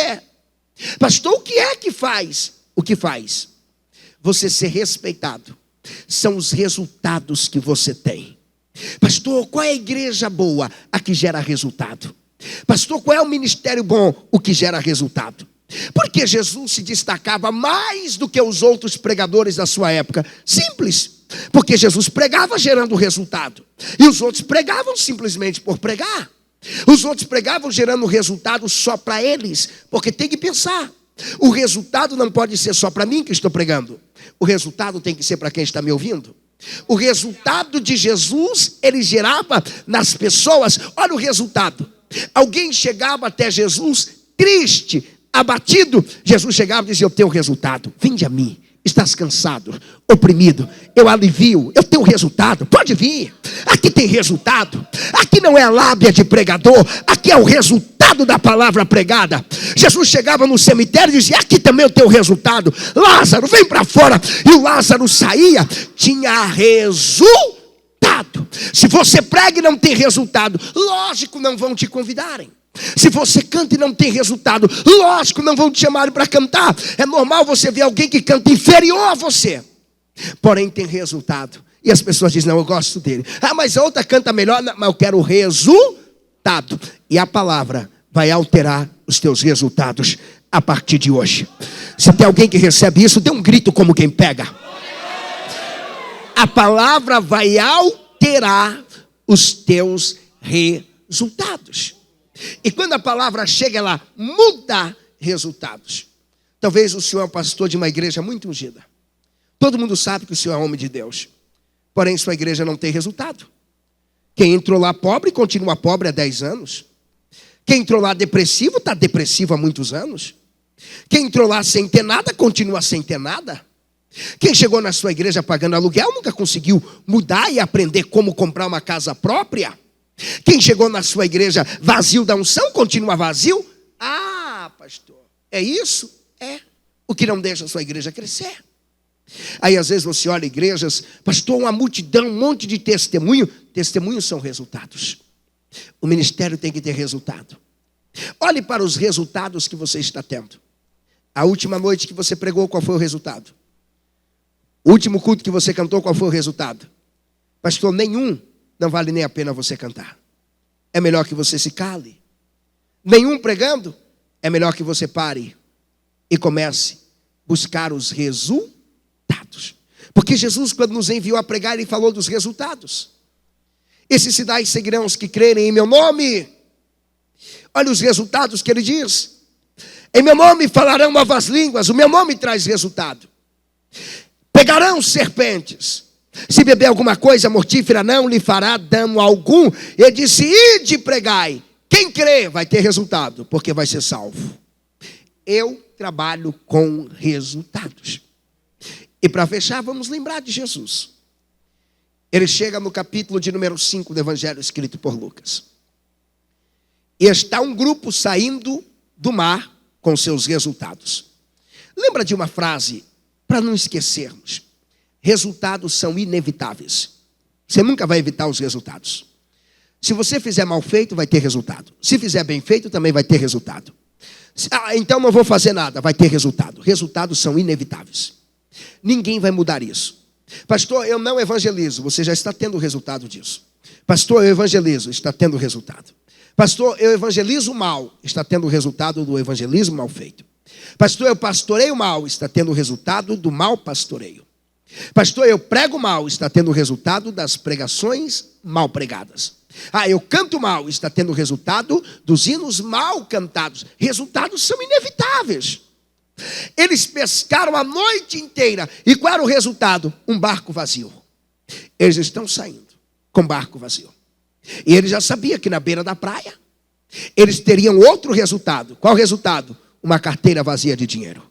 Pastor, o que é que faz? O que faz? Você ser respeitado são os resultados que você tem. Pastor, qual é a igreja boa? A que gera resultado. Pastor, qual é o ministério bom? O que gera resultado. Porque Jesus se destacava mais do que os outros pregadores da sua época? Simples. Porque Jesus pregava gerando resultado. E os outros pregavam simplesmente por pregar. Os outros pregavam gerando resultado só para eles. Porque tem que pensar. O resultado não pode ser só para mim que estou pregando. O resultado tem que ser para quem está me ouvindo. O resultado de Jesus, ele gerava nas pessoas. Olha o resultado. Alguém chegava até Jesus triste, abatido. Jesus chegava e dizia: eu tenho resultado, vinde a mim. Estás cansado, oprimido, eu alivio, eu tenho resultado, pode vir. Aqui tem resultado. Aqui não é a lábia de pregador, aqui é o resultado da palavra pregada. Jesus chegava no cemitério e dizia: aqui também eu tenho resultado. Lázaro, vem para fora. E o Lázaro saía, tinha resultado. Se você prega e não tem resultado, lógico, não vão te convidarem. Se você canta e não tem resultado, lógico, não vão te chamar para cantar. É normal você ver alguém que canta inferior a você, porém tem resultado. E as pessoas dizem: não, eu gosto dele. Ah, mas a outra canta melhor. Não, mas eu quero o resultado. E a palavra vai alterar os teus resultados a partir de hoje. Se tem alguém que recebe isso, dê um grito como quem pega. A palavra vai alterar os teus resultados. E quando a palavra chega, ela muda resultados. Talvez o senhor é um pastor de uma igreja muito ungida. Todo mundo sabe que o senhor é homem de Deus. Porém, sua igreja não tem resultado. Quem entrou lá pobre, continua pobre há 10 anos. Quem entrou lá depressivo, está depressivo há muitos anos. Quem entrou lá sem ter nada, continua sem ter nada. Quem chegou na sua igreja pagando aluguel, nunca conseguiu mudar e aprender como comprar uma casa própria. Quem chegou na sua igreja vazio da unção, continua vazio. Ah, pastor, é isso? É o que não deixa a sua igreja crescer. Aí às vezes você olha igrejas, pastor, uma multidão, um monte de testemunho. Testemunhos são resultados. O ministério tem que ter resultado. Olhe para os resultados que você está tendo. A última noite que você pregou, qual foi o resultado? O último culto que você cantou, qual foi o resultado? Pastor, nenhum. Não vale nem a pena você cantar. É melhor que você se cale. Nenhum pregando, é melhor que você pare e comece a buscar os resultados. Porque Jesus, quando nos enviou a pregar, ele falou dos resultados. Esses sinais seguirão os que crerem em meu nome. Olha os resultados que ele diz. Em meu nome falarão novas línguas. O meu nome traz resultado. Pegarão serpentes. Se beber alguma coisa mortífera, não lhe fará dano algum. Ele disse: ide e pregai. Quem crê vai ter resultado, porque vai ser salvo. Eu trabalho com resultados. E para fechar, vamos lembrar de Jesus. Ele chega no capítulo de número 5 do Evangelho escrito por Lucas. E está um grupo saindo do mar com seus resultados. Lembra de uma frase, para não esquecermos. Resultados são inevitáveis. Você nunca vai evitar os resultados. Se você fizer mal feito, vai ter resultado. Se fizer bem feito, também vai ter resultado. Então não vou fazer nada, vai ter resultado. Resultados são inevitáveis. Ninguém vai mudar isso. Pastor, eu não evangelizo. Você já está tendo o resultado disso. Pastor, eu evangelizo. Está tendo o resultado. Pastor, eu evangelizo mal. Está tendo o resultado do evangelismo mal feito. Pastor, eu pastoreio mal. Está tendo o resultado do mal pastoreio. Pastor, eu prego mal. Está tendo o resultado das pregações mal pregadas. Eu canto mal. Está tendo o resultado dos hinos mal cantados. Resultados são inevitáveis. Eles pescaram a noite inteira. E qual era o resultado? Um barco vazio. Eles estão saindo com barco vazio. E ele já sabia que na beira da praia eles teriam outro resultado. Qual o resultado? Uma carteira vazia de dinheiro.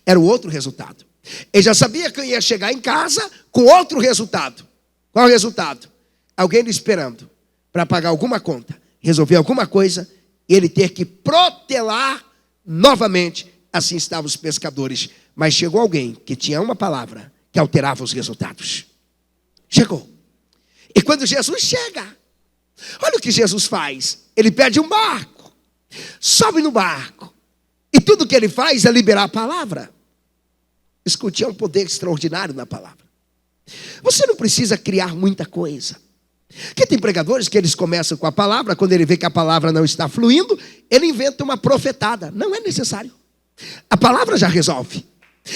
Era o outro resultado. Ele já sabia que ia chegar em casa com outro resultado. Qual o resultado? Alguém lhe esperando para pagar alguma conta, resolver alguma coisa, e ele ter que protelar novamente. Assim estavam os pescadores. Mas chegou alguém que tinha uma palavra que alterava os resultados. Chegou. E quando Jesus chega, olha o que Jesus faz. Ele pede um barco. Sobe no barco. E tudo que ele faz é liberar a palavra. Escute, é um poder extraordinário na palavra. Você não precisa criar muita coisa. Porque tem pregadores que eles começam com a palavra, quando ele vê que a palavra não está fluindo, ele inventa uma profetada. Não é necessário. A palavra já resolve.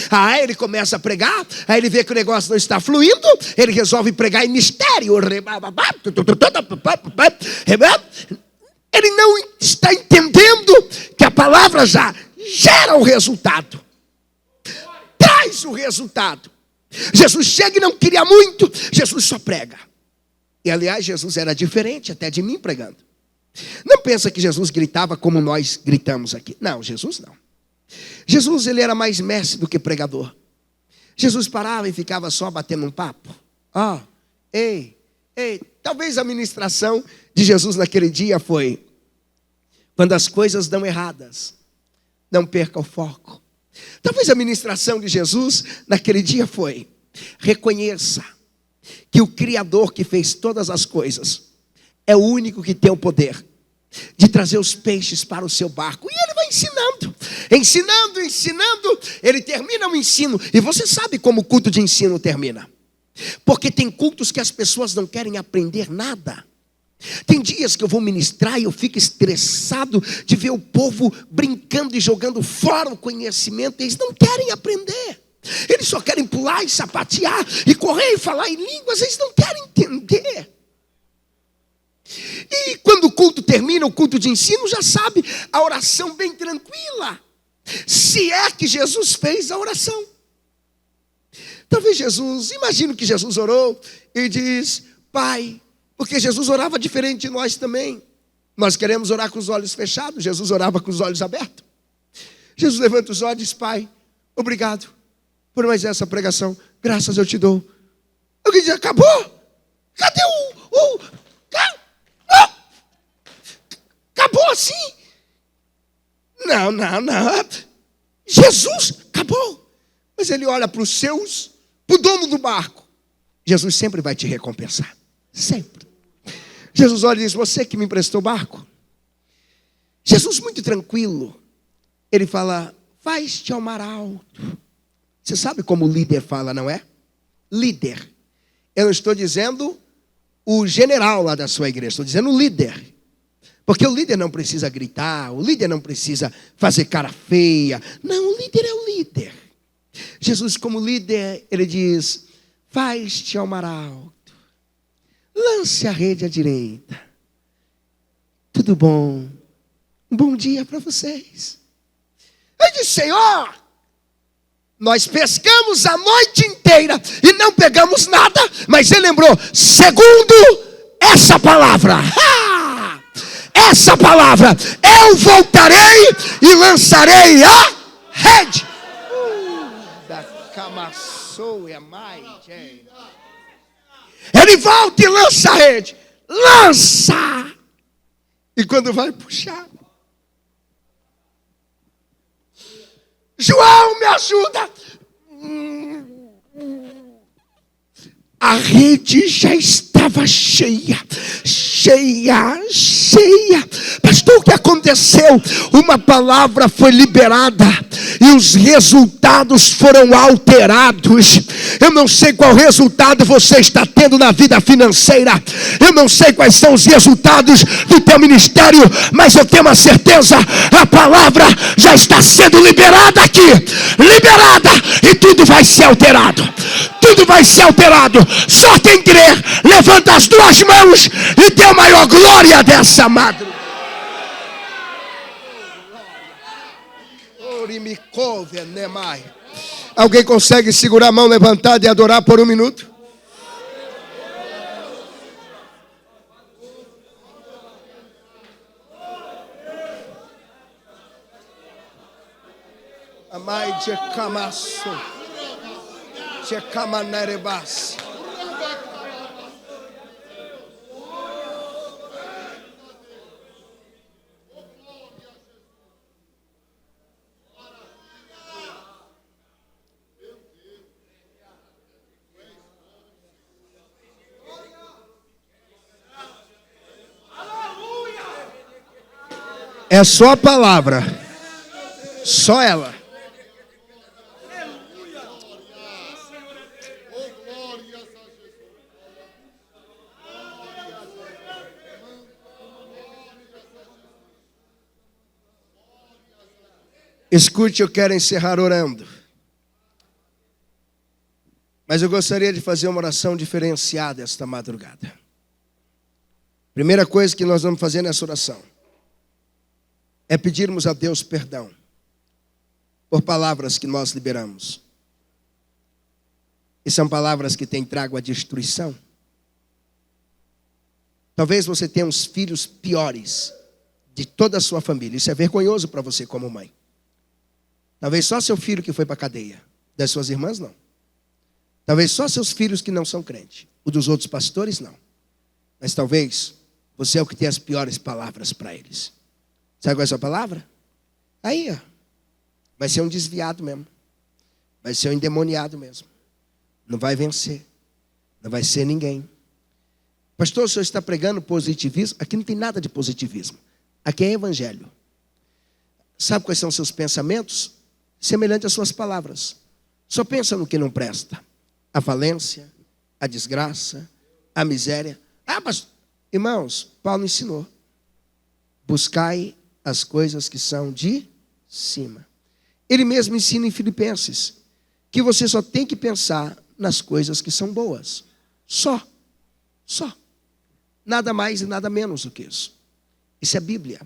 Aí ele começa a pregar, aí ele vê que o negócio não está fluindo, ele resolve pregar em mistério. Ele não está entendendo que a palavra já gera o resultado. Traz o resultado. Jesus chega e não queria muito, Jesus só prega. E aliás, Jesus era diferente até de mim pregando. Não pensa que Jesus gritava como nós gritamos aqui. Não, Jesus não. Jesus, ele era mais mestre do que pregador. Jesus parava e ficava só batendo um papo. Ei. Talvez a ministração de Jesus naquele dia foi: quando as coisas dão erradas, não perca o foco. Talvez a ministração de Jesus naquele dia foi: reconheça que o Criador que fez todas as coisas é o único que tem o poder de trazer os peixes para o seu barco. E ele vai ensinando. Ele termina o ensino. E você sabe como o culto de ensino termina? Porque tem cultos que as pessoas não querem aprender nada. Tem dias que eu vou ministrar e eu fico estressado de ver o povo brincando e jogando fora o conhecimento. Eles não querem aprender. Eles só querem pular e sapatear e correr e falar em línguas. Eles não querem entender. E quando o culto termina, o culto de ensino, já sabe, a oração bem tranquila. Se é que Jesus fez a oração. Talvez imagino que Jesus orou e diz: Pai, porque Jesus orava diferente de nós também. Nós queremos orar com os olhos fechados, Jesus orava com os olhos abertos. Jesus levanta os olhos e diz: Pai, obrigado por mais essa pregação, graças eu te dou. Alguém diz: acabou? Cadê acabou assim? Não. Jesus acabou. Mas ele olha para os seus, para o dono do barco. Jesus sempre vai te recompensar. Sempre. Jesus olha e diz: você que me emprestou o barco. Jesus muito tranquilo. Ele fala: faz-te ao mar alto. Você sabe como o líder fala, não é? Líder. Eu não estou dizendo o general lá da sua igreja, estou dizendo o líder. Porque o líder não precisa gritar, o líder não precisa fazer cara feia. Não, o líder é o líder. Jesus, como líder, ele diz: faz-te ao mar alto, lance a rede à direita. Tudo bom? Um bom dia para vocês. Eu disse: Senhor, nós pescamos a noite inteira e não pegamos nada, mas ele lembrou: segundo essa palavra, essa palavra, eu voltarei e lançarei a rede. Ele volta e lança a rede. Lança! E quando vai puxar, João, me ajuda. A rede já estava cheia. Pastor, o que aconteceu? Uma palavra foi liberada e os resultados foram alterados. Eu não sei qual resultado você está tendo na vida financeira. Eu não sei quais são os resultados do teu ministério, mas eu tenho uma certeza: a palavra já está sendo liberada aqui. Liberada, e tudo vai ser alterado. Tudo vai ser alterado. Só quem crer, levanta as duas mãos e dê a maior glória dessa madrugada. Alguém consegue segurar a mão levantada e adorar por um minuto? Amai de camaço. Checamanerebas. É só a palavra, só ela. Escute, eu quero encerrar orando. Mas eu gostaria de fazer uma oração diferenciada esta madrugada. Primeira coisa que nós vamos fazer nessa oração é pedirmos a Deus perdão por palavras que nós liberamos. E são palavras que têm trago a destruição. Talvez você tenha uns filhos piores de toda a sua família. Isso é vergonhoso para você como mãe. Talvez só seu filho que foi para a cadeia. Das suas irmãs, não. Talvez só seus filhos que não são crentes. O dos outros pastores, não. Mas talvez você é o que tem as piores palavras para eles. Sabe qual é a sua palavra? Aí, ó. Vai ser um desviado mesmo. Vai ser um endemoniado mesmo. Não vai vencer. Não vai ser ninguém. Pastor, o senhor está pregando positivismo? Aqui não tem nada de positivismo. Aqui é evangelho. Sabe quais são os seus pensamentos? Semelhante às suas palavras. Só pensa no que não presta. A falência, a desgraça, a miséria. Mas, irmãos, Paulo ensinou. Buscai as coisas que são de cima. Ele mesmo ensina em Filipenses que você só tem que pensar nas coisas que são boas. Só. Nada mais e nada menos do que isso. Isso é Bíblia.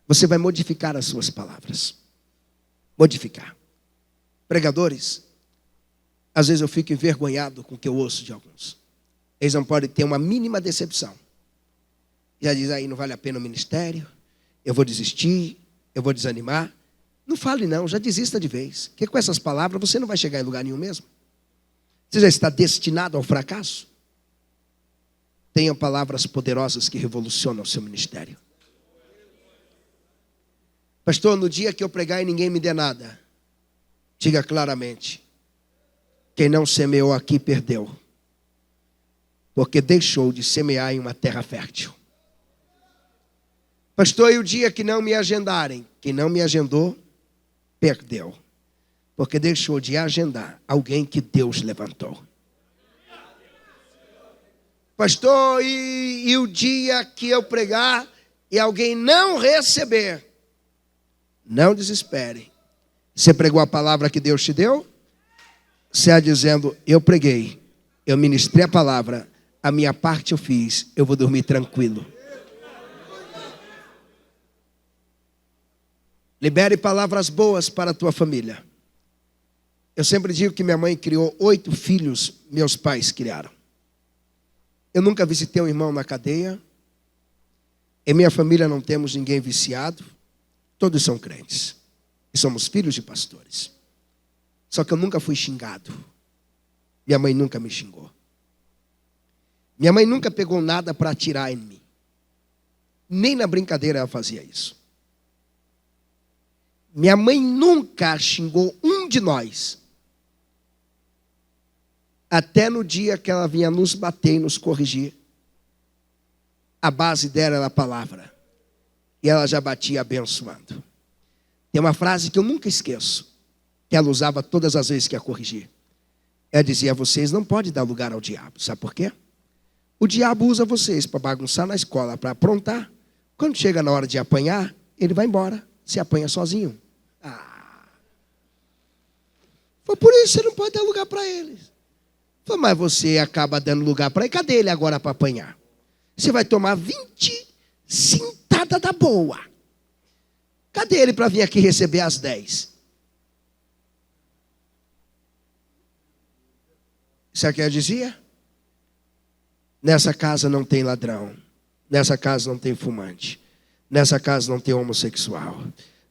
Você vai modificar as suas palavras. Modificar. Pregadores, às vezes eu fico envergonhado com o que eu ouço de alguns. Eles não podem ter uma mínima decepção. Já diz aí, não vale a pena o ministério, eu vou desistir, eu vou desanimar. Não fale não, já desista de vez. Porque com essas palavras você não vai chegar em lugar nenhum mesmo. Você já está destinado ao fracasso. Tenha palavras poderosas que revolucionam o seu ministério. Pastor, no dia que eu pregar e ninguém me der nada, diga claramente: quem não semeou aqui perdeu, porque deixou de semear em uma terra fértil. Pastor, e o dia que não me agendarem, quem não me agendou, perdeu, porque deixou de agendar alguém que Deus levantou. Pastor, e o dia que eu pregar e alguém não receber, não desespere. Você pregou a palavra que Deus te deu? Você está dizendo: eu preguei, eu ministrei a palavra, a minha parte eu fiz, eu vou dormir tranquilo. Libere palavras boas para a tua família. Eu sempre digo que minha mãe criou 8 filhos, meus pais criaram. Eu nunca visitei um irmão na cadeia. Em minha família não temos ninguém viciado. Todos são crentes. E somos filhos de pastores. Só que eu nunca fui xingado. Minha mãe nunca me xingou. Minha mãe nunca pegou nada para atirar em mim. Nem na brincadeira ela fazia isso. Minha mãe nunca xingou um de nós. Até no dia que ela vinha nos bater e nos corrigir. A base dela era a palavra. E ela já batia abençoando. Tem uma frase que eu nunca esqueço, que ela usava todas as vezes que ia corrigir. Ela dizia: vocês não podem dar lugar ao diabo. Sabe por quê? O diabo usa vocês para bagunçar na escola, para aprontar. Quando chega na hora de apanhar, ele vai embora. Se apanha sozinho. Foi por isso que você não pode dar lugar para eles. Foi, mas você acaba dando lugar para ele. Cadê ele agora para apanhar? Você vai tomar 20 cintadas da boa. Cadê ele para vir aqui receber as 10? Sabe o que ela dizia? Nessa casa não tem ladrão. Nessa casa não tem fumante. Nessa casa não tem homossexual.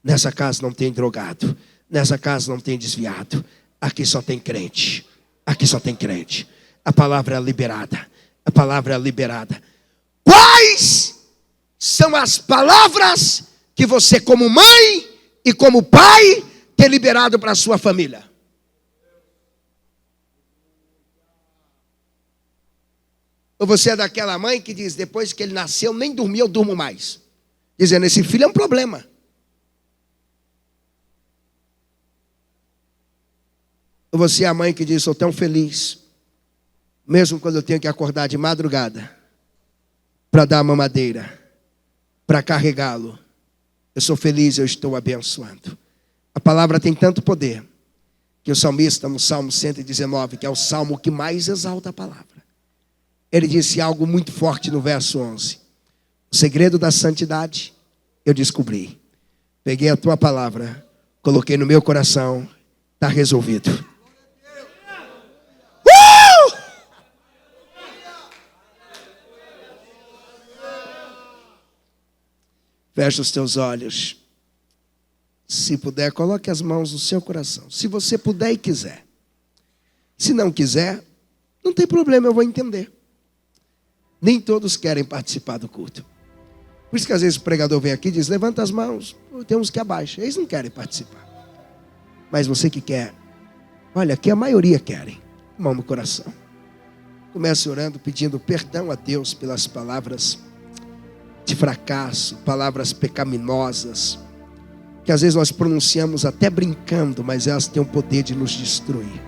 Nessa casa não tem drogado. Nessa casa não tem desviado. Aqui só tem crente. Aqui só tem crente. A palavra é liberada. A palavra é liberada. Quais são as palavras que você, como mãe e como pai, tem liberado para a sua família? Ou você é daquela mãe que diz: depois que ele nasceu, nem dormir, eu durmo mais. Dizendo: esse filho é um problema. Ou você é a mãe que diz: sou tão feliz, mesmo quando eu tenho que acordar de madrugada, para dar a mamadeira, para carregá-lo. Eu sou feliz, eu estou abençoando. A palavra tem tanto poder que o salmista, no Salmo 119, que é o salmo que mais exalta a palavra, ele disse algo muito forte no verso 11. O segredo da santidade eu descobri. Peguei a tua palavra, coloquei no meu coração, está resolvido. Feche os teus olhos. Se puder, coloque as mãos no seu coração. Se você puder e quiser. Se não quiser, não tem problema, eu vou entender. Nem todos querem participar do culto. Por isso que às vezes o pregador vem aqui e diz, levanta as mãos. Tem uns que abaixam, eles não querem participar. Mas você que quer, olha, aqui a maioria querem. Mão no coração. Comece orando, pedindo perdão a Deus pelas palavras de fracasso, palavras pecaminosas, que às vezes nós pronunciamos até brincando, mas elas têm o poder de nos destruir.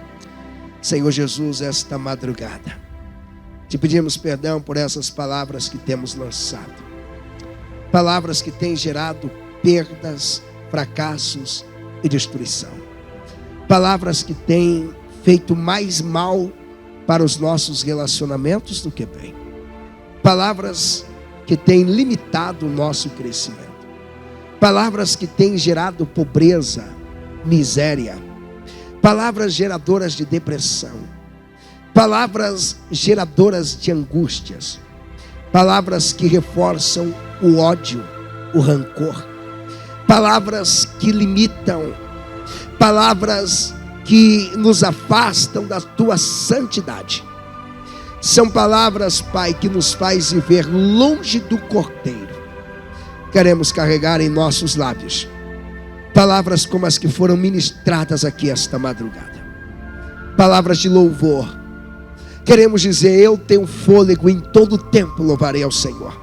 Senhor Jesus, esta madrugada, te pedimos perdão por essas palavras que temos lançado. Palavras que têm gerado perdas, fracassos e destruição. Palavras que têm feito mais mal para os nossos relacionamentos do que bem. Palavras que têm limitado o nosso crescimento. Palavras que têm gerado pobreza, miséria. Palavras geradoras de depressão. Palavras geradoras de angústias. Palavras que reforçam o ódio, o rancor. Palavras que limitam. Palavras que nos afastam da tua santidade. São palavras, Pai, que nos faz viver longe do Cordeiro. Queremos carregar em nossos lábios palavras como as que foram ministradas aqui esta madrugada. Palavras de louvor. Queremos dizer, eu tenho fôlego, em todo tempo louvarei ao Senhor.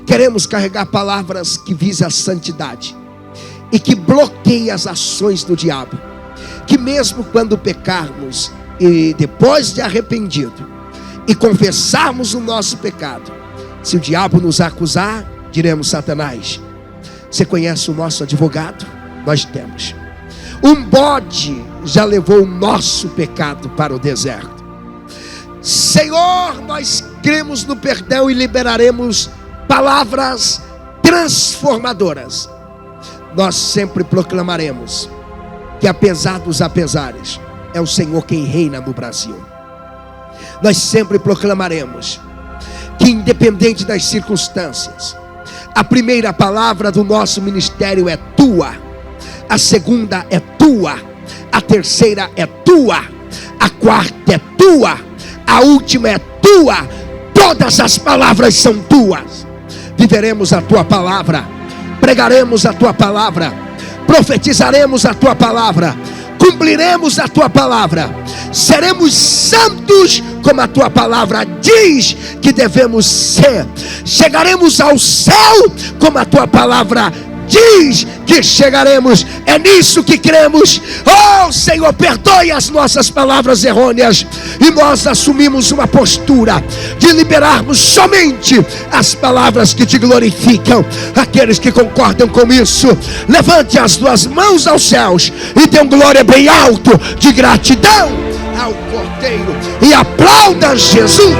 Queremos carregar palavras que visam a santidade e que bloqueiem as ações do diabo. Que mesmo quando pecarmos e depois de arrependido e confessarmos o nosso pecado, se o diabo nos acusar, diremos, Satanás, você conhece o nosso advogado? Nós temos. Um bode já levou o nosso pecado para o deserto. Senhor, nós cremos no perdão e liberaremos palavras transformadoras. Nós sempre proclamaremos que apesar dos apesares, é o Senhor quem reina no Brasil. Nós sempre proclamaremos que independente das circunstâncias, a primeira palavra do nosso ministério é tua, a segunda é tua, a terceira é tua, a quarta é tua, a última é tua. Todas as palavras são tuas. Viveremos a tua palavra, pregaremos a tua palavra, profetizaremos a tua palavra, cumpriremos a tua palavra, seremos santos como a tua palavra diz que devemos ser, chegaremos ao céu como a tua palavra diz que chegaremos. É nisso que cremos. Oh Senhor, perdoe as nossas palavras errôneas, e nós assumimos uma postura de liberarmos somente as palavras que te glorificam. Aqueles que concordam com isso, levante as duas mãos aos céus e dê glória bem alto de gratidão ao Cordeiro e aplauda Jesus.